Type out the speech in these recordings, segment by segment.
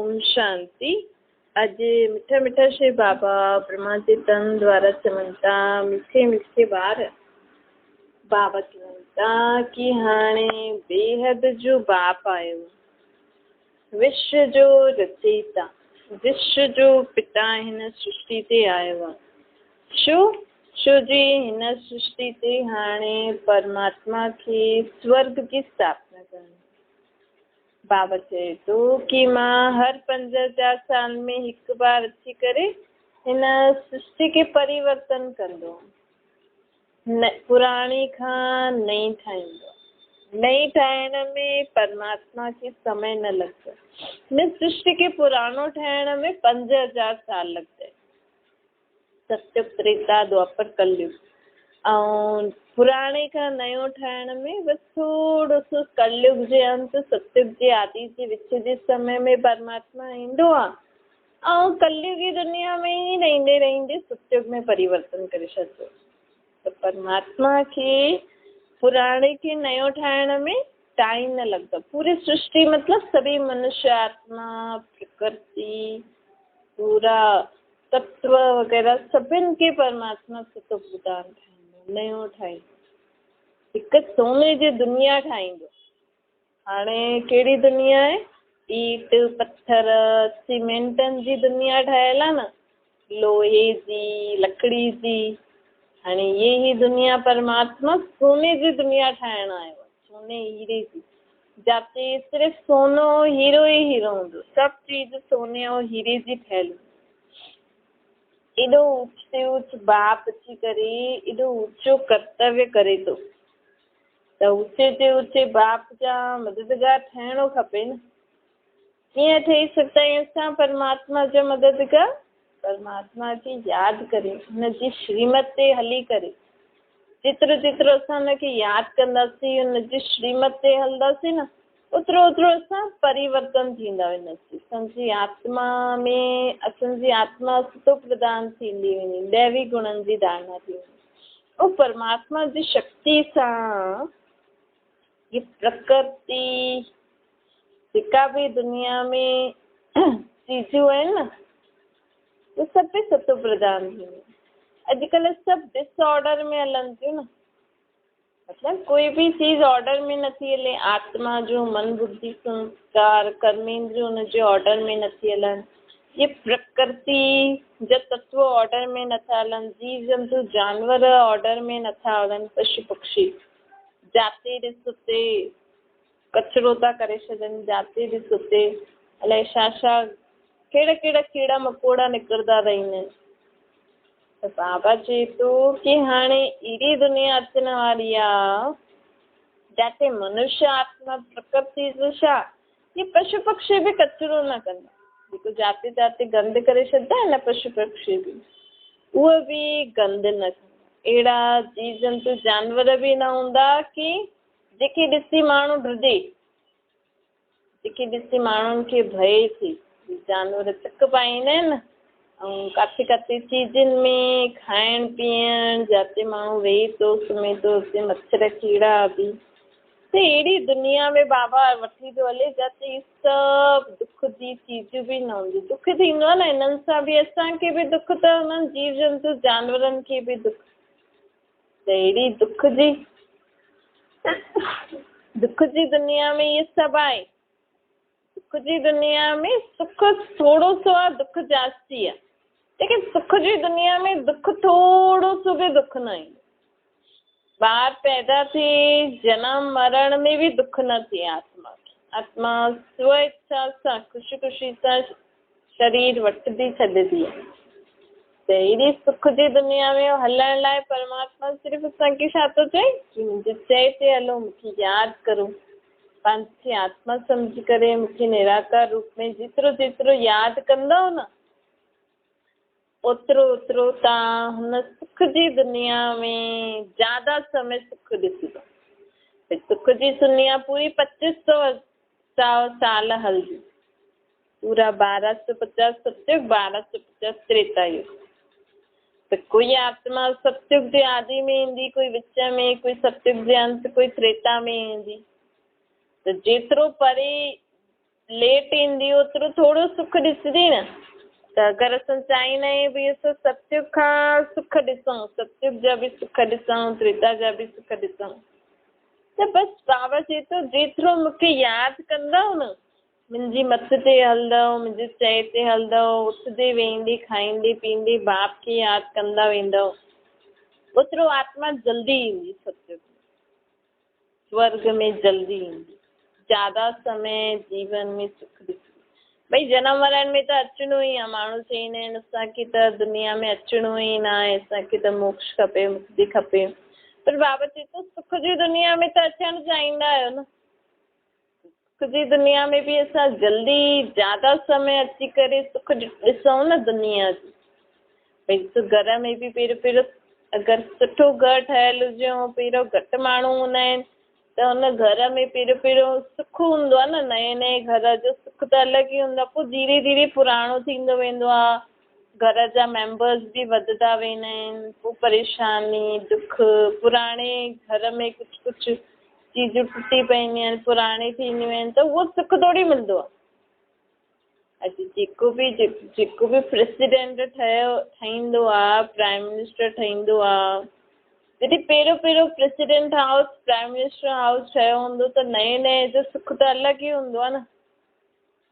ओम शांति। आज मिठा मिठा श्री बाबा ब्रह्मा जी तन द्वारा चवंता मिठे मिठे बार बाबा चवंता कि हाणे बेहद जो बाप आयो, विश्व जो रचयिता, विश्व जो पिता हिन सृष्टि ते आयो आहे। छो जी हिन सृष्टि ते हाणे परमात्मा खे स्वर्ग की स्थापना करणी। बाबा चए थो कि मां हर 5000 साल में हिकु बार अची करे हिन सृष्टि खे परिवर्तन कंदो, पुराणी खां नई ठाहींदो। नई ठाहिण में परमात्मा खे समय न लॻंदो। हिन सृष्टि खे पुराणो ठाहिण में 5000 साल लॻंदा। सत्युग, त्रेता, द्वापर, कलयुग। ऐं पुराणे खां नयो ठाहिण में बसि थोरो सो कलयुग जे अंत, सत्युग जे आदि जे विच जे समय में परमात्मा ईंदो आहे ऐं कलयुगी दुनिया में ई रहंदे रहंदे सत्युग में परिवर्तन करे छॾिबो। त परमात्मा खे पुराणे खे नयो ठाहिण में टाइम न लॻंदो। पूरी सृष्टि मतिलबु सभी मनुष्य आत्मा, प्रकृति, पूरा तत्व वग़ैरह सभिनि खे परमात्मा सुठो प्रदान ठाहींदो, नयो ठाहींदो, हिकु सोने जी दुनिया ठाहींदो। हाणे कहिड़ी दुनिया आहे? ईट, पत्थर, सीमेंटनि जी दुनिया ठहियल आहे न, लोहे जी, लकड़ी जी। हाणे इहे ई दुनिया परमात्मा सोने जी दुनिया ठाहिण आयो आहे, सोने हीरे जी, जिते सिर्फ़ु सोनो हीरो ई हीरो हूंदो, सभु चीज सोने ऐं हीरे जी ठहियल। एॾो ऊचे ऊच बाप अची करे एॾो ऊचो कर्तव्य करे थो, त ऊचे ते ऊचे बाप जा मददगार ठहिणो खपे न। कीअं ठही सघंदा आहियूं असां परमात्मा जा मददगार? परमात्मा खे यादि करे, हुनजी श्रीमत ते हली करे। जेतिरो जेतिरो असां हुनखे यादि कंदासीं, हुनजी श्रीमत ते हलंदासीं न, ओतिरो ओतिरो असां परिवर्तन थींदा वेंदासीं। असांजी आत्मा में असांजी आत्मा सुठो प्रदान थींदी वेंदी, दैवी गुणनि जी धारणा थी वेंदी। ऐं परमात्मा जी शक्ति सां ये प्रकृति, जेका बि दुनिया में चीजूं आहिनि न, उहे सभु सुठो प्रदान थींदियूं। अॼुकल्ह सभु डिसऑर्डर में हलनि थियूं न, मतलब कोई भी चीज ऑर्डर में नथी हले। आत्मा जो मन, बुद्धि, संस्कार, कर्मेंद्रिय हुनजे ऑर्डर में नथी हलनि। ये प्रकृति जा तत्व ऑर्डर में नथा हलनि। जीव जंतु जानवर ऑर्डर में नथा हलनि। पशु पक्षी जाते ॾिस उते कचिरो था करे छॾनि, जाते ॾिस उते अलाए छा छा कहिड़ा कहिड़ा कीड़ा मकोड़ा निकिरंदा रहंदा आहिनि। त बाबा चए थो कि हाणे अहिड़ी दुनिया अचण वारी आहे जिते मनुष्य आत्मा, प्रकृति जो छा, ये पशु पक्षी बि कचिरो न कंदा। जेको जाते जाते गंद करे छॾंदा आहिनि न पशु पक्षी बि, उहे बि गंद न कंदा। अहिड़ा जीव जंतु जानवर बि न हूंदा कि जेके ॾिसी माण्हू ड्रिजे, जेके ॾिसी माण्हुनि खे भय थिए। जानवर चक पाईंदा आहिनि न, ऐं काथे काथे चीजनि में खाइण पीअण जिते माण्हू वेही थो, सुम्हे थो, उते मच्छर कीड़ा बि। त अहिड़ी दुनिया में बाबा वठी थो हले जिते सभु दुख जी चीजूं बि न हूंदियूं। दुख थींदो आहे न, हिननि सां बि असांखे बि दुख, त हुननि जीव जंतु जानवरनि खे बि दुख। त अहिड़ी दुख जी दुनिया में इहे सभु आहे। सुख जी दुनिया में सुख थोरो सो आहे, दुख जास्ती आहे। लेकिन सुख जी दुनिया में दुख थोरो सो बि दुख न आहे। ॿार पैदा थिए, जनम मरण में बि दुख न थिए आत्मा खे। आत्मा स्व इच्छा सां ख़ुशी ख़ुशी सां शरीर वठंदी छॾंदी आहे। त अहिड़ी सुख जी दुनिया में हलण लाइ परमात्मा सिर्फ़ु असांखे छा थो चए कि मुंहिंजे चए ते हलो, मूंखे यादि करो, पंहिंजी आत्मा सम्झी करे मूंखे निराकार रूप में जेतिरो जेतिरो यादि कंदव न, ओतिरो ओतिरो तव्हां हुन सुख जी दुनिया में ज़्यादा समय सुख ॾिसंदव। सुख जी दुनिया पूरी 2500 साल हलंदी। पूरा 1250 सत्युग, 1250 त्रेता युग। त कोई आत्मा सत्युग जे आदि में ईंदी, कोई विच में, कोई सत्युग जे अंत, कोई त्रेता में ईंदी। त जेतिरो परे लेट ईंदी ओतिरो थोरो सुख ॾिसंदी न। त अगरि असां चाहींदा आहियूं भई असां सतयुग खां सुख ॾिसूं, सतयुग जा बि सुख ॾिसूं, त्रेता जा बि सुख ॾिसूं, त बसि बाबा चए थो जेतिरो मूंखे यादि कंदव न, मुंहिंजी मत ते हलंदव, मुंहिंजे चए ते हलंदव, उथंदे वेहंदे खाईंदे पीअंदे बाप खे यादि कंदा वेंदव, ओतिरो आत्मा जल्दी ईंदी सतयुग में, स्वर्ग में जल्दी ईंदी, ज़्यादा समय जीवन में सुख ॾिसंदी। भई जनम मरण में त अचिणो ई आहे, माण्हू चईंदा आहिनि असांखे त दुनिया में अचिणो ई न आहे, असांखे त मोक्ष खपे, मुक्ति खपे, पर बाबा चए थो सुख जी दुनिया में त अचणु चाहींदा आहियो न, सुख जी दुनिया में बि असां जल्दी ज़्यादा समय अची करे सुख ॾिसूं न दुनिया जी। भई त घर में बि पहिरियों अगरि सुठो घरु ठहियलु हुजे ऐं पहिरियों घटि माण्हू हूंदा आहिनि त हुन घर में पहिरियों सुख हूंदो आहे न, नए नए घर जो सुख त अलॻि ई हूंदो आहे, पोइ धीरे धीरे पुराणो थींदो वेंदो आहे, घर जा मेंबर्स बि वधंदा वेंदा आहिनि, पोइ परेशानी दुख, पुराणे घर में कुझु कुझु चीजूं टुटी पवंदियूं आहिनि, पुराणी थींदियूं आहिनि, त उहो सुख थोरी मिलंदो आहे। अॼु जेको बि प्रेसिडेंट ठहींदो आहे, प्राइम मिनिस्टर ठहींदो आहे, जॾहिं पहिरियों president house prime minister house ठहियो हूंदो त नए नए जो सुख त अलॻि ई हूंदो आहे न।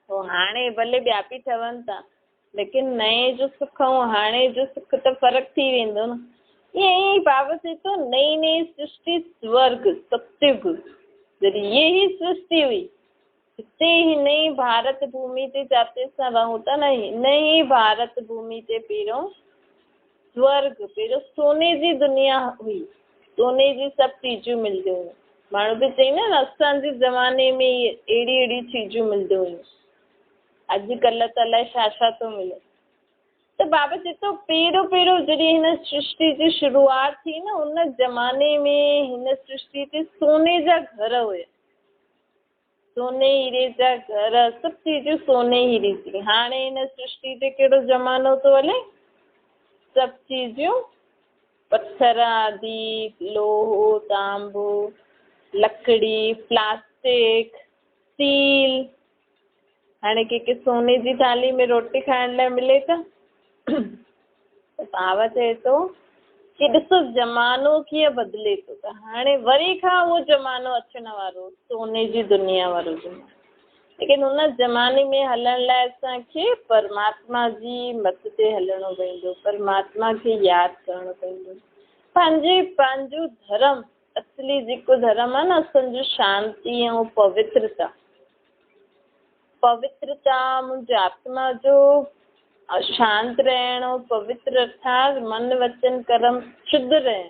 पोइ हाणे भले ॿिया बि ठहनि था, लेकिन नए जो सुख ऐं हाणे जो सुख त फ़र्क़ु थी वेंदो न। ईअं ई बाबा चए थो नई नई सृष्टि स्वर्ग सतयुग, जॾहिं ये ही सृष्टि हुई, हिते हिन ई भारत भूमि ते जिते असां रहूं था न, हिन ई भारत भूमि ते पहिरियों स्वर्ग, पहिरियों सोने जी दुनिया हुई, सोने जी सभु चीजूं मिलंदियूं हुयूं। माण्हू बि चईंदा न असांजे ज़माने में अहिड़ी अहिड़ी चीजूं मिलंदियूं हुयूं, अॼुकल्ह त अलाए छा छा थो मिले। त बाबा चए थो पहिरियों जॾहिं हिन सृष्टि जी शुरूआति थी न, उन ज़माने में हिन सृष्टि ते सोने जा घर हुया, सोने हीरे जा घर, सभु चीजूं सोने हीरे जी। हाणे हिन सृष्टि ते कहिड़ो ज़मानो थो हले, सभु चीजूं पत्थर आदि, लोहो तांबो, लकड़ी, प्लास्टिक, स्टील। हाणे के सोने जी थाली में रोटी खाइण लाइ मिले था। बाबा चए थो कि ॾिसो ज़मानो कीअं बदिले थो, त हाणे वरी खां उहो ज़मानो अचण वारो सोने जी दुनिया वारो ज़मानो, लेकिन हुन ज़माने में हलण लाइ असांखे परमात्मा जी मत ते हलणो पवंदो, परमात्मा खे यादि करणो पवंदो, पंहिंजो धर्म, असली जेको धर्म आहे न असांजो शांती ऐं पवित्रता, मुंहिंजी आत्मा जो शांत रहणो, पवित्र अर्थात मन वचन कर्म शुद्ध रहण,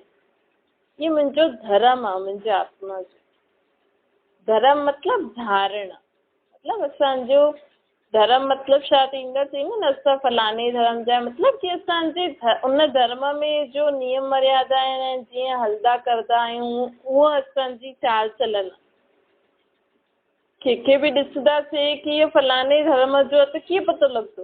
ये मुंहिंजो धर्म आहे, मुंहिंजी आत्मा जो धर्म मतिलबु धारणा, मतिलबु असांजो धर्म मतिलबु छा थींदो, चईंदा न असां फलाणे धर्म जा, मतिलबु कि असांजे उन धर्म में जो नियम मर्यादा आहिनि, जीअं हलंदा करदा आहियूं, उहा असांजी चाल चलन। कंहिंखे बि ॾिसंदासीं कि इहो फलाणे धर्म जो आहे त कीअं पतो लॻंदो,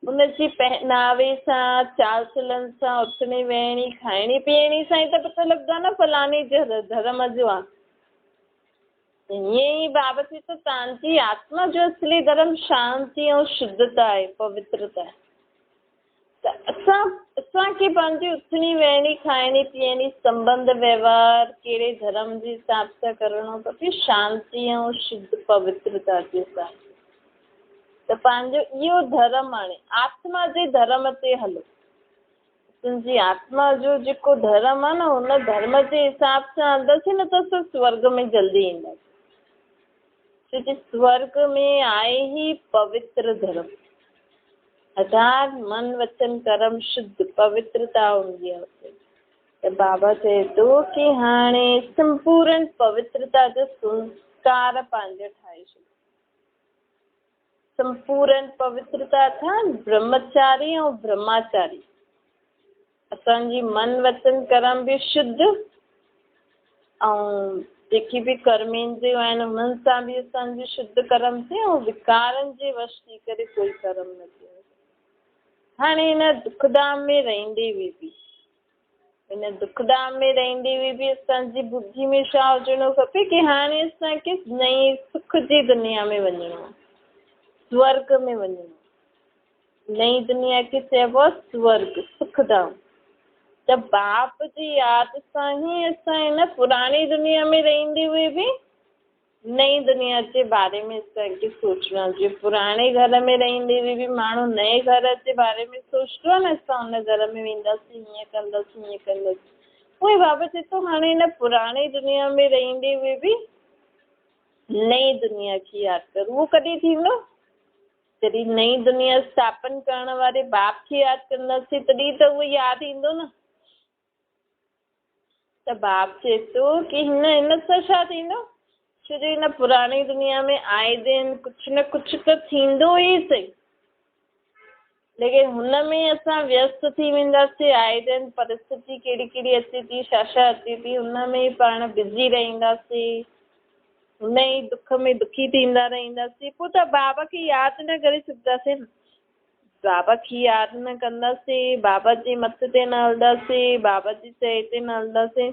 उनजी पहनावे सां, चाल चलन सां, उथणी वेहणी खाइणी पीअणी सां ई त पतो लॻंदो आहे न फलाणे धर्म जो आहे। ईअं ई बाबा चए थो तव्हांजी आत्मा जो असली धर्म शांती ऐं शुद्धता आहे, पवित्रता आहे। त असांखे पंहिंजी उथणी वेहणी खाइणी पीअणी संबंध व्यवहार कहिड़े धर्म जे हिसाब सां करणो खपे, शांती ऐं शुद्ध पवित्रता जे हिसाब सां। त पंहिंजो इहो धर्म हाणे आत्मा जे धर्म ते हलो, तुंहिंजी आत्मा जो जेको धर्म आहे न, हुन धर्म जे हिसाब सां हलंदासीं न त असां स्वर्ग में जल्दी ईंदासीं, छोकी स्वर्ग में आहे ई पवित्र धर्म, अर्थात मन वचन कर्म शुद्ध पवित्रता हूंदी आहे हुते। त बाबा चए थो कि हाणे संपूर्ण पवित्रता जो संस्कार पंहिंजो ठाहे छॾियो, संपूर्ण पवित्रता अर्थात ब्रह्मचारी ऐं ब्रह्माचारी, असांजी मन वचन कर्म बि शुद्ध ऐं जेकी बि कर्मेंद्रियूं आहिनि उन्हनि सां बि असांजो शुद्ध कर्म थिए ऐं विकारनि जे वश थी करे कोई कर्म न थिए। हाणे हिन दुखधाम में रहंदे बि इन दुखदाम में रहंदे हुए भी असांजी बुद्धि में छा हुजणो खपे कि हाणे असांखे नई सुख जी दुनिया में वञिणो आहे, स्वर्ग में वञिणो आहे। नई दुनिया खे चइबो आहे स्वर्ग, सुखधाम। त बाप जी यादि सां ई असां हिन पुराणी दुनिया में रहंदे हुए भी नई दुनिया जे बारे में असांखे सोचणो आहे। जीअं पुराणे घर में रहंदे हुए भी माण्हू नए घर जे बारे में सोचंदो आहे न, असां हुन घर में वेंदासीं, हीअं कंदासीं, हीअं कंदासीं। उहे बाबा चए थो हाणे हिन पुराणी दुनिया में रहंदे हुए भी नई दुनिया खे यादि कर। उहो कॾहिं थींदो? जॾहिं नई दुनिया स्थापन करण वारे बाप खे यादि कंदासीं तॾहिं त उहो यादि ईंदो न। त बाप चए थो कि हिन सां छा थींदो? छो जो हिन पुराणी दुनिया में आए दिन कुझु न कुझु त थींदो ई सही, लेकिन हुन में असां व्यस्त थी वेंदासीं। आए दिन परिस्थिति कहिड़ी कहिड़ी अचे थी, छा छा अचे थी, हुन में पाण बिज़ी रहंदासीं, हुन ई दुख में दुखी थींदा रहंदासीं। पोइ त बाबा खे यादि न करे सघंदासीं न। बाबा खे यादि न कंदासीं, बाबा जे मत ते न हलंदासीं, बाबा जी चए ते न हलंदासीं,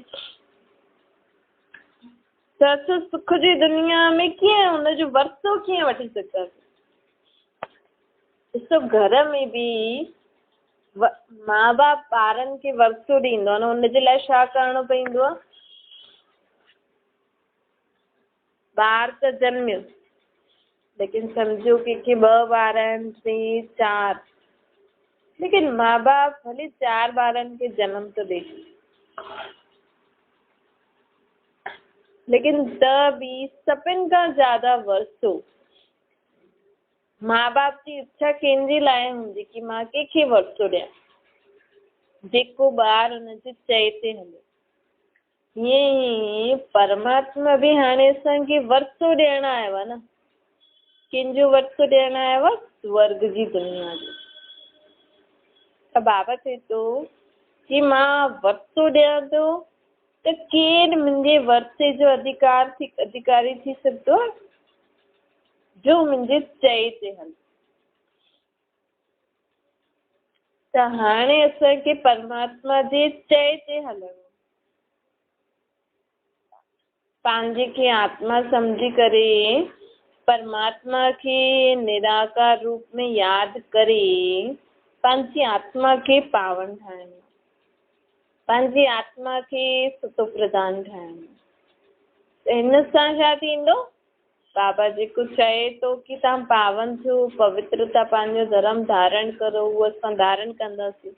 त असां सुख जी दुनिया में कीअं हुनजो वरितो कीअं वठी सघंदासीं? ॾिसो, घर में बि माउ बाप ॿारनि खे वरितो ॾींदो आहे न, हुनजे लाइ छा करिणो पवंदो आहे? ॿार त ॼमियो, लेकिन सम्झो कंहिंखे 2 ॿार आहिनि, 3, 4, लेकिन माउ बाप भले 4 ॿारनि खे जनम थो ॾे, लेकिन त बि सभिनि खां ज्यादा वरितो माउ बाप जी इच्छा कंहिंजे लाइ हूंदी कि मां कंहिंखे वरितो ॾियां? जेको ॿार हुनजे चए ते हले। हीअं ई परमात्मा बि हाणे असांखे वरितो ॾियण आयो आहे न। कंहिंजो वरितो ॾियण आयो आहे? स्वर्ग जी दुनिया जो। त बाबा चए थो कि मां वरितो ॾियां थो, त केरु मुंहिंजे वरिते जो अधिकारी थी सघंदो आहे? जो मुंहिंजे चए ते हले। त हाणे असांखे परमात्मा जे चए ते हलणो, पंहिंजे खे आत्मा सम्झी करे परमात्मा खे निराकार रूप में यादि करे पंहिंजी आत्मा खे पावन ठाहिणो, पंहिंजी आत्मा खे सुतो प्रधान ठाहिणो। त हिन सां छा थींदो? बाबा जेको चए थो कि तव्हां पावन थियो, पवित्रता पंहिंजो धर्म धारण करो, उहो असां धारण कंदासीं।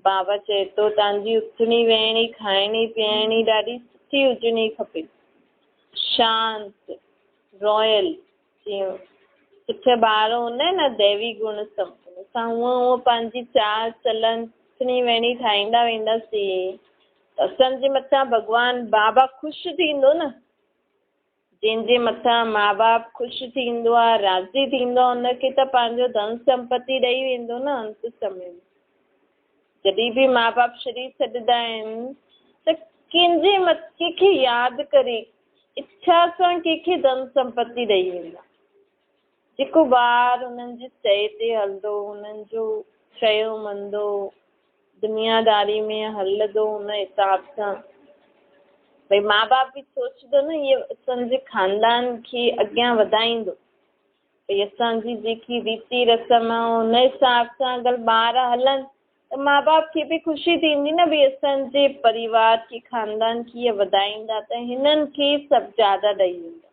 बाबा चए थो तव्हांजी उथणी वेहणी खाइणी पीअणी ॾाढी सुठी हुजणी खपे, शांत, रॉयल, जीअं सुठा ॿार हूंदा आहिनि न, दैवी गुण संपन्न, असां हूअं पंहिंजी चाल चलन उथणी वेहणी ठाहींदा वेंदासीं त असांजे मथां भॻवानु बाबा ख़ुशि थींदो न। जंहिंजे मथां माउ बाप ख़ुशि थींदो आहे, राज़ी थींदो आहे, हुनखे त पंहिंजो धन संपत्ति ॾेई वेंदो न अंत समय में। जॾहिं बि माउ बाप शरीर छॾंदा आहिनि त कंहिंखे यादि करे इच्छा सां कंहिंखे धन संपत्ति ॾेई वेंदा। जेको ॿार हुननि जे चए ते हलंदो, हुननि जो चयो मञंदो, दुनियादारी में हलंदो हुन हिसाब सां, भई माउ बाप बि सोचंदो न इहो असांजे ख़ानदान खे अॻियां वधाईंदो, भई असांजी जेकी रीति रस्म आहे हुन हिसाब सां अगरि ॿार हलनि त माउ बाप खे बि ख़ुशी थींदी न, भई असांजे परिवार खे ख़ानदान खे वधाईंदा त हिननि खे सभु ज्यादा ॾेई वेंदा।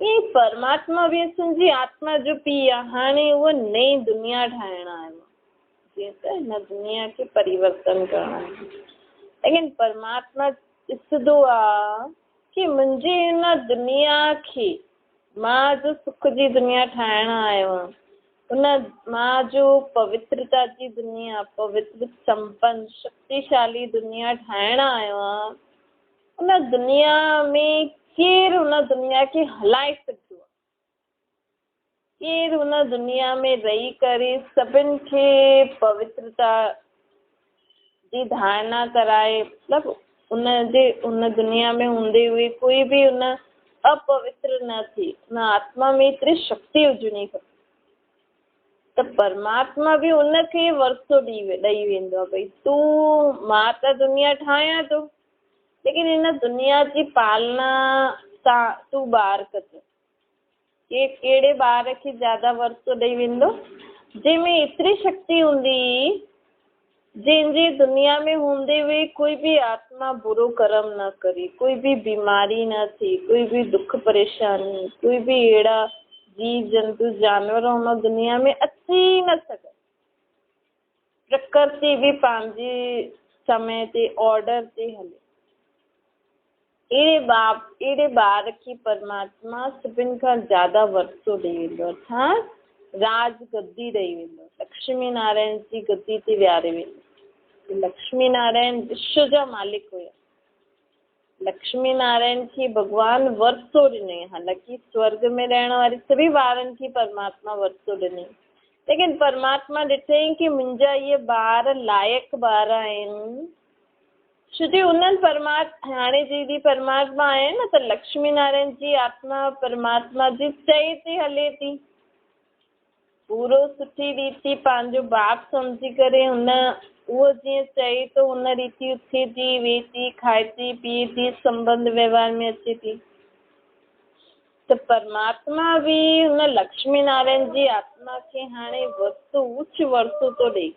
ईअं परमात्मा बि असांजी आत्मा जो पीउ आहे। हाणे उहो नई दुनिया ठाहिण आयो आहे, जीअं त हिन दुनिया खे परिवर्तन करणु आहे। लेकिन परमात्मा ॾिसंदो आहे कि मुंहिंजी हिन दुनिया खे मां जो सुख जी दुनिया ठाहिण आयो आहियां, हुन मां जो पवित्रता जी दुनिया, पवित्र संपन्न शक्तिशाली दुनिया ठाहिण आयो आहियां, हुन दुनिया में केरु हुन दुनिया खे हलाए सघंदो आहे? केरु हुन दुनिया में रही करे सभिनि खे पवित्रता जी धारणा कराए? मतिलबु उन दुनिया में हूंदे हुए कोई बि हुन अपवित्र न थिए। हुन आत्मा में एतिरी शक्ति हुजणी खपे। त परमात्मा भी उनखे वरसो ॾेई वेंदो आहे भई तूं मां त दुनिया ठाहियां थो, लेकिन इन दुनिया जी पालना सां तूं ॿार कजो। के कहिड़े ॿार खे ज्यादा वरसो ॾेई वेंदो? जंहिंमें एतिरी शक्ति हूंदी जंहिंजी दुनिया में हूंदे हुए कोई भी आत्मा बुरो कर्म न करे, कोई भी बीमारी न थी, कोई भी दुख परेशानी, कोई भी अहिड़ा जीव जंतु जानवर हुन दुनिया में अची न सघे। प्रकृति भी पंहिंजे समय ते ऑर्डर ते हले। अहिड़े ॿार खे परमात्मा सभिनि खां ज्यादा वरसो ॾेई वेंदो, अर्थात राज गद्दी ॾेई वेंदो, लक्ष्मी नारायण जी गद्दी ते विहारे वेंदो। लक्ष्मी नारायण विश्व जा मालिक हुया। लक्ष्मी नारायण खे भगवान वरसो ॾिनई। हालांकि स्वर्ग में रहण वारे सभी ॿारनि खे परमात्मा वरसो ॾिनई, लेकिन परमात्मा ॾिठई कि मुंहिंजा इहे ॿार लाइक़ ॿार आहिनि, छोजी उन्हनि हाणे जॾहिं परमात्मा आहे न त लक्ष्मी नारायण जी आत्मा परमात्मा जी चई ते हले थी। पूरो सुठी रीति पंहिंजो बाप सम्झी करे उहो जीअं चए थो उन रीति उथे थी, वेहे थी, खाए थी, पीए थी, संबंध व्यवहार में अचे थी। त परमात्मा भी हुन लक्ष्मी नारायण जी आत्मा खे हाणे उच्च वरसो थो ॾे,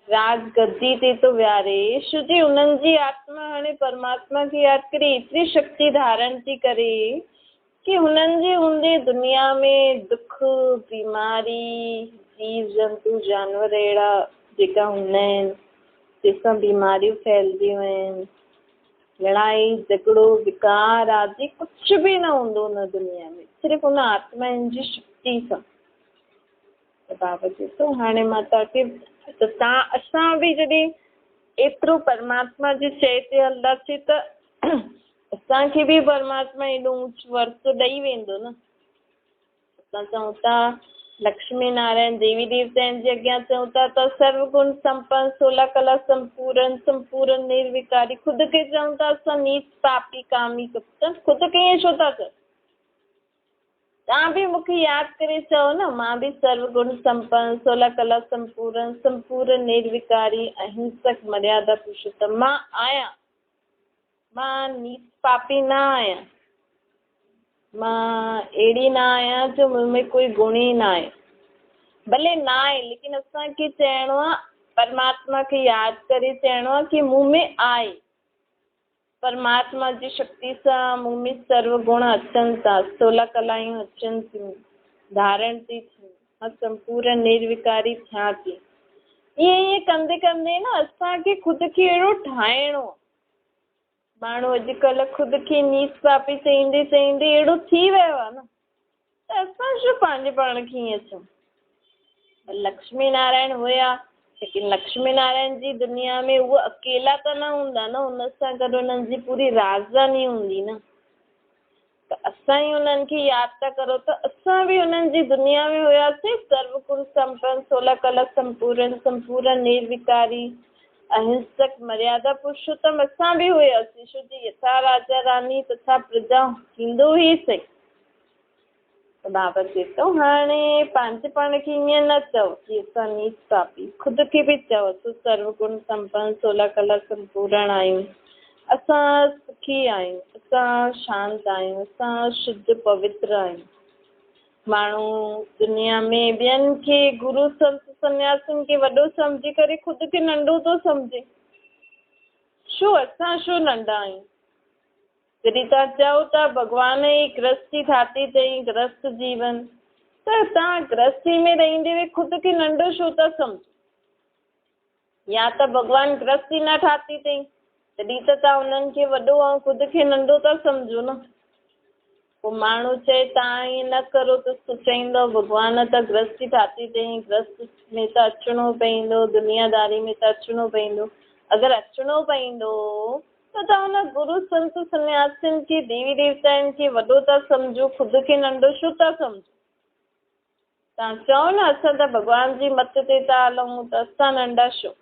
राज गद्दी ते तो विहारे, छोजी उन्हनि जी आत्मा हाणे परमात्मा खे यादि करे एतिरी शक्ति धारण थी करे कि हुननि जे हूंदे दुनिया में दुख, बीमारी, जीव जंतु जानवर अहिड़ा जेका हूंदा आहिनि जंहिंसां बीमारियूं फैलदियूं आहिनि, लड़ाई झगड़ो विकार आदि कुझु भी न हूंदो हुन दुनिया में, सिर्फ़ु हुन आत्माउनि जी शक्ति सां। त बाबा चए थो हाणे मां तव्हांखे त असां भी जॾहिं एतिरो परमात्मा जी चए ते हलंदासीं त असांखे भी परमात्मा एॾो ऊंच वरसो ॾेई वेंदो न। असां चऊं था लक्ष्मी नारायण देवी देवताउनि जे अॻियां चऊं था त सर्वगुण संपन्न 16 कला संपूर्ण निर्विकारी, ख़ुदि खे चऊं था असां नीच पापी कामी कपट, ख़ुदि खे ईअं छो था चओ? तव्हां भी मूंखे यादि करे चओ न, मां भी सर्वगुण संपन्न 16 कला संपूर्ण निर्विकारी अहिंसक मर्यादा पुरुषोत्तम मां आहियां। मां नीच पापी न आहियां, मां अहिड़ी न आहियां जो मूं में कोई गुण ई न आहे। भले न आहे लेकिन असांखे चइणो आहे, परमात्मा खे यादि करे चइणो आहे कि मूं में आहे। परमात्मा जी शक्ति सां मूं में सर्व गुण अचनि था, 16 कलायूं अचनि थियूं, धारण थी थियूं, मां संपूर्ण निर्विकारी थियां थी। ईअं कंदे कंदे न असांखे ख़ुदि खे अहिड़ो ठाहिणो आहे। माण्हू अॼुकल्ह ख़ुदि खे नीच पापी चईंदे चईंदे अहिड़ो थी वियो आहे न, त असां छो पंहिंजे पाण खे ईअं चऊं? लक्ष्मी नारायण हुया, लेकिन लक्ष्मी नारायण जी दुनिया में उहे अकेला त न हूंदा न, हुन सां गॾु हुननि जी पूरी राजधानी हूंदी न। त असां ई हुननि खे यादि था करो त असां भी हुननि जी दुनिया में हुयासीं, सर्वगुण संपन्न 16 कला संपूर्ण निर्विकारी अहिंसक मर्यादा पुरुषोत्तम असां भी हुयासीं, छोजी यथा राजा रानी तथा प्रजा थींदो ई सही। त बाबा चए थो हाणे पंहिंजे पाण खे ईअं न चओ कि असां नीच पापी, ख़ुदि खे भी चओ तो सर्वगुण संपन्न 16 कला संपूर्ण आहियूं, असां सुखी आहियूं, असां शांत आहियूं, असां शुद्ध पवित्र आहियूं। माण्हू दुनिया में ॿियनि खे गुरु संत सन्यासियुनि खे वॾो सम्झी करे ख़ुदि खे नंढो थो सम्झे। छो असां छो नंढा आहियूं? जॾहिं तव्हां चओ था भॻवान ई गृहस्थी ठाती अथई, गृहस्थ जीवन, त तव्हां गृहस्थी में रहंदे हुए ख़ुदि खे नंढो छो था सम्झो? या त भॻवान गृहस्थी न ठाती अथई तॾहिं त तव्हां उन्हनि खे वॾो ऐं ख़ुदि खे नंढो था सम्झो न। पोइ माण्हू चए तव्हां ईअं न करो त चईंदो भॻवान त गृहस्थी ठाती अथई, गृहस्थ में त अचिणो पवंदो, दुनियादारी में त अचिणो पवंदो। अगरि अचिणो पवंदो त तव्हां हुन गुरु संत सन्यासियुनि खे देवी देवताउनि खे वॾो था सम्झो, ख़ुदि खे नंढो छो था सम्झो? तव्हां चओ न असां त भॻवान जी मत ते था हलूं त असां नंढा छो?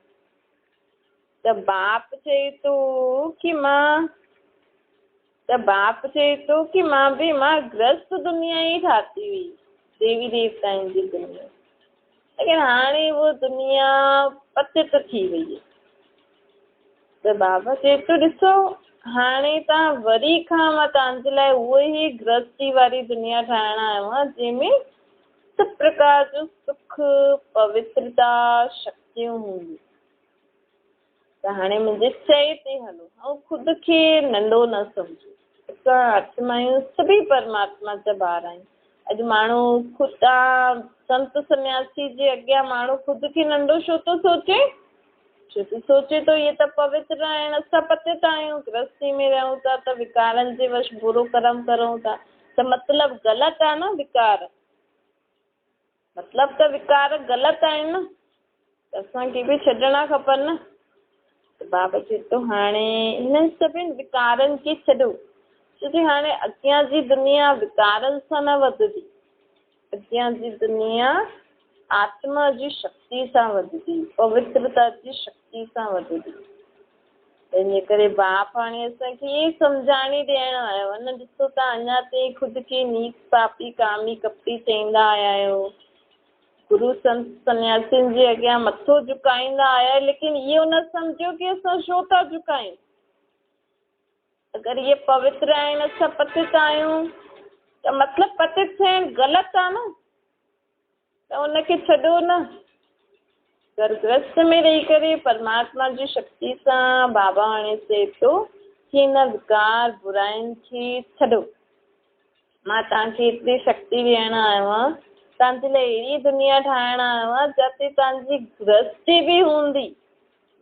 त बाप चए थो कि मां गृहस्थ दुनिया ई ठाती हुई, देवी देवताउनि जी दुनिया। लेकिन हाणे वो दुनिया पतित थी वई है। त बाबा चए थो ॾिसो हाणे तव्हां वरी खां मां तव्हांजे लाइ उहो ई गृहस्थी वारी दुनिया ठाहिण आयो आहियां जंहिंमें सब प्रकार जो सुख पवित्रता शक्तियूं हूंदियूं। त हाणे मुंहिंजे चए ते हलो ऐं ख़ुदि खे नंढो न सम्झो। असां आत्मा आहियूं, सभई परमात्मा जा ॿार आहियूं। अॼु माण्हू ख़ुदि संत सन्यासी जे अॻियां माण्हू ख़ुदि खे नंढो छो थो सोचे? छो थो सोचे थो इहे त पवित्र आहिनि, असां पतित आहियूं, गृहस्थी में रहूं था त विकारनि जे वश बुरो कर्म करूं था। त मतिलबु ग़लति आहे न विकार, मतिलबु त विकार ग़लति आहिनि न, त असांखे बि छॾणा खपनि न। त बाबा चए थो हाणे हिननि सभिनि विकारनि खे छॾो, छोकी हाणे अॻियां जी दुनिया विकारनि सां न वधंदी, अॻियां जी दुनिया आत्मा जी शक्ति सां वधंदी, पवित्रता जी शक्ति सां वधंदी। तंहिंजे करे बाप हाणे असांखे इहे सम्झाणी ॾियण आयो आहे न। ॾिसो तव्हां अञा ताईं ख़ुदि खे नीच पापी कामी कपटी चईंदा आया आहियो, गुरु संत सन्यासियुनि जे अॻियां मथो झुकाईंदा आया आहियो, लेकिन इहो न सम्झो कि असां छो था झुकायूं। अगरि इहे पवित्र आहिनि, असां पतित आहियूं, त मतिलबु पतित थियणु ग़लति आहे न, त उनखे छॾो न। गृहस्थ में रही करे परमात्मा जी शक्ति सां बाबा हाणे चए थो कि हिन विकार बुराइनि खे छॾो। मां तव्हांखे एतिरी शक्ति ॾियण आयो आहियां, तव्हांजे लाइ अहिड़ी दुनिया ठाहिण आयो आहियां जिते तव्हांजी गृहस्थी बि हूंदी,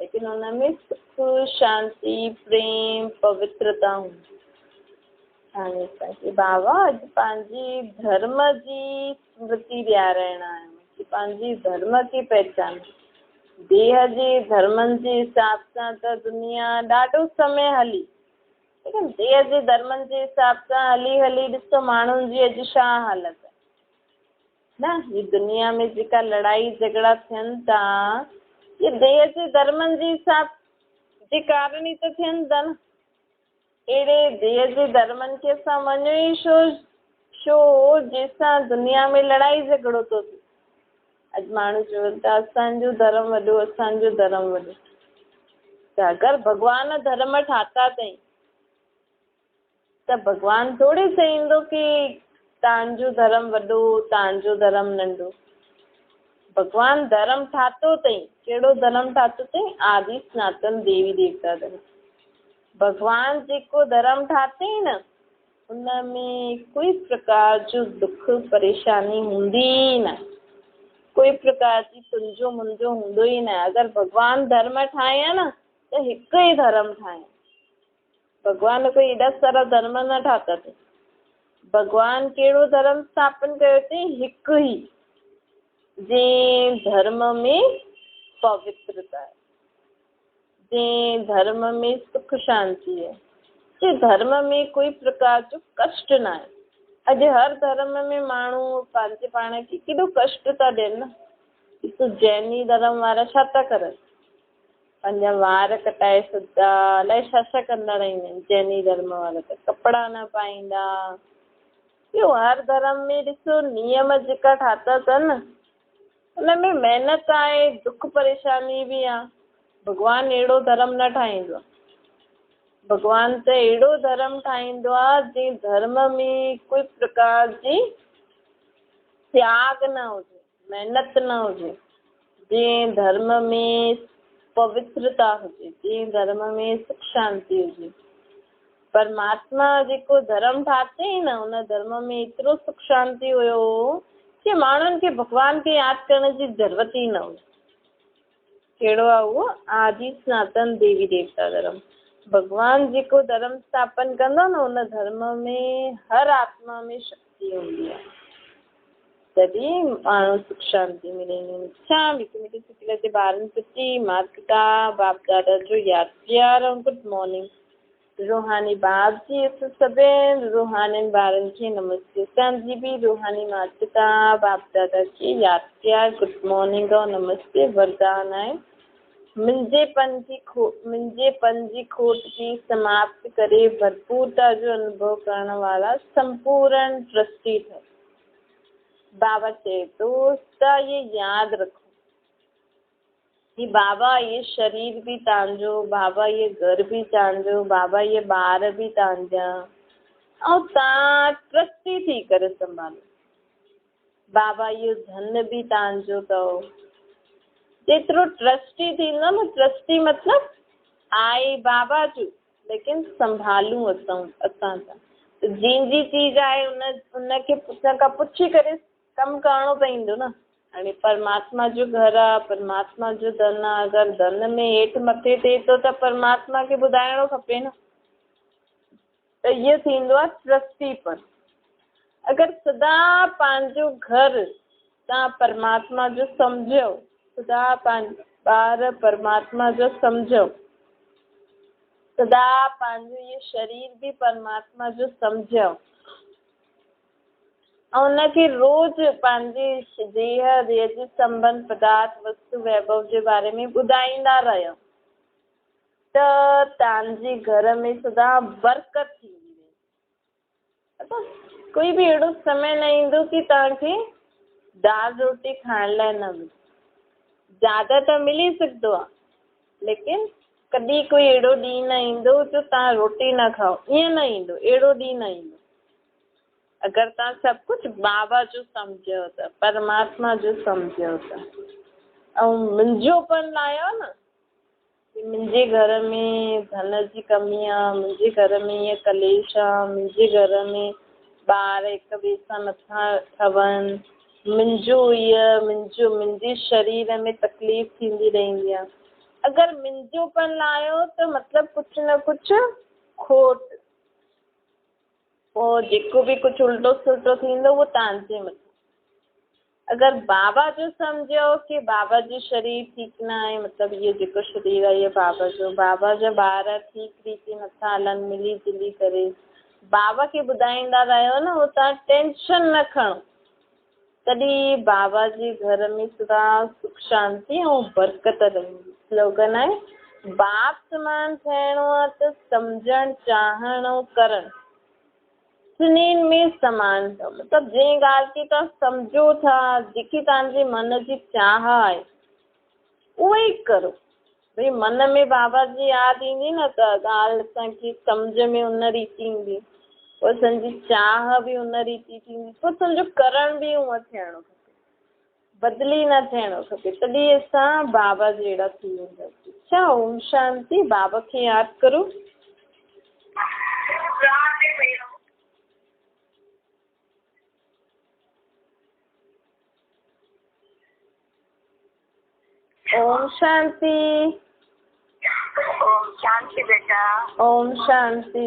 लेकिन हुनमें सुख शांति प्रेम पवित्रता हूंदी। हाणे असांखे बाबा अॼु पंहिंजी धर्म जी स्मृति ॾियाराइण आहियूं कि पंहिंजी धर्म खे पहचान। देह जे धर्मनि जे हिसाब सां त दुनिया ॾाढो समय हली, लेकिन देह जे धर्मनि जे हिसाब सां हली हली ॾिसो माण्हुनि जी अॼु छा हालत आहे न। ही दुनिया में जेका लड़ाई झगड़ा थियनि था, ये देह जे धर्मनि जे हिसाब जे कारण ई त थियनि था न। अहिड़े देह जे धर्मनि खे असां मञो ई छो जंहिंसां दुनिया में लड़ाई झगड़ो थो थिए। अॼु माण्हू चवनि था असांजो धर्म वॾो, असांजो धर्म वॾो। त अगरि भॻवान धर्म ठाता अथई त भॻवान थोरी चईंदो कि तव्हांजो धर्म वॾो तव्हांजो धर्म नंढो। भॻवान धर्म ठातो अथई, कहिड़ो धर्म ठातो अथई? आदि सनातन देवी देवता धर्म। भॻवान जेको धर्म ठातई न, उनमें कोई प्रकार जो दुख परेशानी हूंदी ई न, कोई प्रकार जी तुंहिंजो मुंहिंजो हूंदो ई न। अगरि भॻवान धर्म ठाहिया न त हिकु ई धर्म ठाहिया। भॻवान कोई एॾा सारा धर्म न ठाता अथई। भॻवान कहिड़ो धर्म स्थापन कयो अथई? हिकु ई, जंहिं धर्म में पवित्रता आहे, जंहिं धर्म में सुख शांति है, जंहिं धर्म में कोई प्रकार जो कष्ट न आहे। अॼु हर धर्म में माण्हू पंहिंजे पाण खे केॾो कष्ट था ॾियनि न। ॾिसो जैनी धर्म वारा छा था करनि? पंहिंजा वार कटाए छॾंदा, अलाए छा छा कंदा रहंदा आहिनि। जैनी धर्म वारा त कपिड़ा न पाईंदा। ॿियो हर धर्म में ॾिसो नियम जेका ठाता अथनि उनमें महिनत आहे, दुख परेशानी बि आहे। भॻवानु अहिड़ो धर्म न ठाहींदो आहे। भॻवानु त अहिड़ो धर्म ठाहींदो आहे जंहिं धर्म में कोई प्रकार जी त्याग न हुजे, महिनत न हुजे, जंहिं धर्म में पवित्रता हुजे, जंहिं धर्म में सुख शांति हुजे। परमात्मा जेको धर्म ठातई न, उन धर्म में एतिरो सुख शांति हुयो कि माण्हुनि खे भॻवान खे यादि करण जी ज़रूरत ई न हुई। कहिड़ो आहे उहो? आदि सनातन देवी देवता धर्म। भॻवान जेको धर्म स्थापन कंदो न, उन धर्म में हर आत्मा में शक्ति हूंदी आहे, तॾहिं माण्हू सुख शांति मिलेंगे। छा मिठी मिठी सुठी लॻे ॿारनि प्रति माता पिता बाप दादा जो यादि प्यार ऐं गुड मॉर्निंग। रूहानी बाप जी असां सभिनि रूहानी ॿारनि खे नमस्ते। असांजी बि रूहानी माता पिता बाप दादा खे यादि प्यार गुड मॉर्निंग ऐं नमस्ते वरदान आहे। मुंहिंजेपन जी खोट की समाप्त करे भरपूरता जो अनुभव करण वारा संपूर्ण ट्रस्टी थे। बाबा चए थो त ये याद रखो कि बाबा ये शरीर भी तव्हांजो, बाबा ये घर भी तव्हांजो, बाबा ये ॿार भी तव्हांजा ऐं तव्हां ट्रस्टी थी करे संभालो। बाबा इहो धन भी तव्हांजो अथव। जेतिरो ट्रस्टी थींदो न, ट्रस्टी मतिलब आहे बाबा जो लेकिन संभालूं असां सां। त जंहिंजी चीज आहे उनखे पुठियां खां पुछी करे कमु करणो पवंदो न। हाणे परमात्मा जो घर आहे, परमात्मा जो धन आहे, अगरि धन में हेठि मथे थिए थो त परमात्मा खे ॿुधाइणो खपे न। त इहो थींदो आहे ट्रस्टीपन। अगरि सदा पंहिंजो घर तव्हां परमात्मा जो सम्झो, सदा पंहिंजा ॿार परमात्मा जो सम्झो, सदा पंहिंजो इहो शरीर भी परमात्मा जो सम्झो ऐं उनखे रोज़ पंहिंजी देह जी संबंध पदार्थ वस्तु वैभव जे बारे में ॿुधाईंदा रहियो त तव्हांजे घर में सदा बरकत थींदी वेंदी। कोई भी अहिड़ो समय न ईंदो कि तव्हांखे दाल रोटी खाइण लाइ न मिले। ज़्यादा त मिली सघंदो आहे लेकिन कॾहिं कोई अहिड़ो ॾींहुं न ईंदो जो तव्हां रोटी न खाओ, ईअं न ईंदो, अहिड़ो ॾींहुं न ईंदो। अगरि तव्हां सभु कुझु बाबा जो सम्झो त, परमात्मा जो सम्झो त ऐं मुंहिंजोपन लाहियो न कि मुंहिंजे घर में धन जी कमी आहे, मुंहिंजे घर में ईअं कलेश आहे, मुंहिंजे घर में ॿार हिक ॿिए सां नथा ठहनि, मुंहिंजे शरीर में तकलीफ़ थींदी रहंदी आहे। अगरि मुंहिंजोपन लाहियो त मतिलबु कुझु न कुझु खोट, पोइ जेको बि कुझु उल्टो सुल्टो थींदो उहो तव्हांजे मथां। अगरि बाबा जो सम्झो कि बाबा जो शरीर ठीकु न आहे, मतिलबु इहो जेको शरीर आहे इहो बाबा जा ॿार ठीकु रीति नथा हलनि मिली जुली करे, बाबा खे ॿुधाईंदा रहियो न, उहो तव्हां टेंशन न खणो, तॾहिं बाबा जे घर में सदा सुख शांती ऐं बरकत रहंदी। स्लोगन आहे, बाप समान थियणो आहे त सम्झणु चाहणु ऐं करणु सुनिन में समान अथव। मतिलबु जंहिं ॻाल्हि खे तव्हां सम्झो था, जेकी तव्हांजे मन जी चाह आहे उहो ई करो। भई मन में बाबा जी यादि ईंदी न त ॻाल्हि असांखे सम्झ में उन रीति ईंदी, पोइ असांजी चाह बि उन रीति थींदी, पोइ सम्झो करण बि हूअं थियणो खपे, बदिली न थियणो खपे, तॾहिं असां बाबा जहिड़ा थी वेंदासीं। अच्छा, ओम शांति। बाबा खे यादि करो। ओम शांति। ओम शांति बेटा। ओम शांति।